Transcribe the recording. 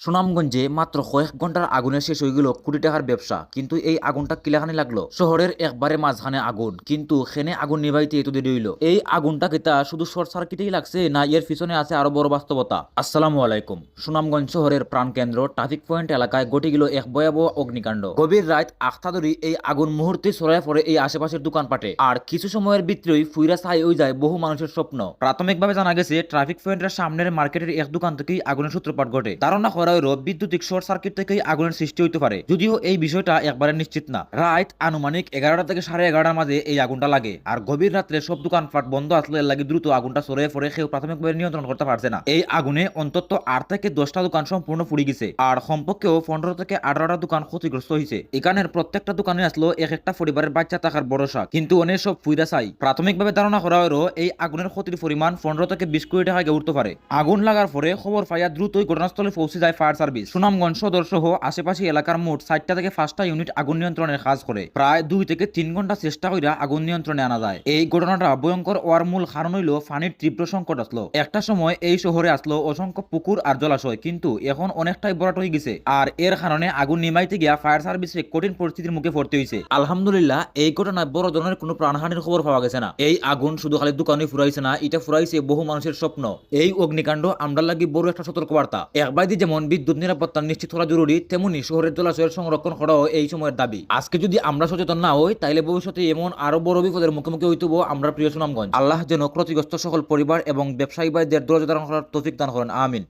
সুনামগঞ্জে মাত্র কয়েক ঘন্টার আগুনে শেষ হয়ে গেল কোটি টাকার ব্যবসা। কিন্তু এই আগুনটা কিলাখানি লাগলো? শহরের একবারে মাঝখানে আগুন, কিন্তু খেনে আগুন নিভাইতে এত দেরি হইল। এই আগুনটা কিতা শুধু শর্ট সার্কিটেই লাগছে, না এর পিছনে আছে আরো বড় বাস্তবতা? আসসালামু আলাইকুম। সুনামগঞ্জ শহরের প্রাণকেন্দ্র ট্রাফিক পয়েন্ট এলাকায় ঘটে গেল এক ভয়াবহ অগ্নিকাণ্ড। গভীর রাত 8টা ধরে এই আগুন মুহূর্তে ছড়ায় পড়ে এই আশেপাশের দোকানপাটে, আর কিছু সময়ের ভিতরেই ফুইরা ছাই হয়ে যায় বহু মানুষের স্বপ্ন। প্রাথমিকভাবে জানা গেছে ট্রাফিক পয়েন্টের সামনের মার্কেটের এক দোকান থেকেই আগুনের সূত্রপাত ঘটে। ধারণা করা হলো বিদ্যুতিক শর্ট সার্কিট থেকেই আগুনের সৃষ্টি হইতে পারে, যদিও এই বিষয়টা একবারে নিশ্চিত না। রাত আনুমানিক 11টা থেকে 11:30টার মাঝে এই আগুনটা লাগে, আর গভীর রাত্রে সব দোকানপাট বন্ধ আসলে এর লাগে দ্রুত আগুনটা ছড়িয়ে পড়ে কেউ প্রাথমিকভাবে নিয়ন্ত্রণ করতে পারছে না। এই আগুনে অন্তত 8 থেকে 10টা দোকান সম্পূর্ণ পুড়ে গেছে, আর সম্পর্কেও 15 থেকে 18টা দোকান ক্ষতিগ্রস্ত হয়েছে। এখানের প্রত্যেকটা দোকানে আসলো এক একটা পরিবারের বাচ্চা থাকার ভরসা, কিন্তু অনেক সব ফুইরা চাই। প্রাথমিকভাবে ধারণা করা হলো এই আগুনের ক্ষতির পরিমাণ 15 থেকে 20 কোটি টাকা উঠতে পারে। আগুন লাগার পরে খবর পাইয়া দ্রুতই ঘটনাস্থলে পৌঁছে যায় ফায়ার সার্ভিস। সুনামগঞ্জ সদর সহ আশেপাশে এলাকার মোট 4টা থেকে 5টা ইউনিট আগুন নিয়ন্ত্রণের কাজ করে। প্রায় 2 থেকে 3 ঘন্টা চেষ্টা কইরা আগুন নিয়ন্ত্রণে আনা যায়। এই ঘটনাটা ভয়ঙ্কর ওয়ার মূল কারণ হইল পানির তীব্র সংকট আসলো। একটা সময় এই শহরে আসলো অসংখ্য পুকুর আর জলাশয়, কিন্তু এখন অনেকটাই ভরাট হয়ে গেছে, আর এর কারণে আগুন নিমাইতে গিয়া ফায়ার সার্ভিসে কঠিন পরিস্থিতির মুখে পড়তে হয়েছে। আলহামদুলিল্লাহ এই ঘটনায় বড় ধরনের কোনো প্রাণহানির খবর পাওয়া গেছে না। এই আগুন শুধু খালি দোকানে ফুরাইছে না, এটা ফুরাইছে বহু মানুষের স্বপ্ন। এই অগ্নিকাণ্ড আমরা লাগি বড় একটা সতর্কবার্তা। একবারই যেমন বিদ্যুৎ নিরাপত্তা নিশ্চিত করা জরুরি, তেমনি শহরের জলাশয়ের সংরক্ষণ করাও এই সময়ের দাবি। আজকে যদি আমরা সচেতন না হই, তাইলে ভবিষ্যতে এমন আরো বড় বিপদের মুখোমুখি হইতে আমরা প্রিয় সুনামগঞ্জ। আল্লাহ যেন ক্ষতিগ্রস্ত সকল পরিবার এবং ব্যবসায়ী ভাইদের ধৈর্য ধারণ করার তৌফিক দান করেন, আমিন।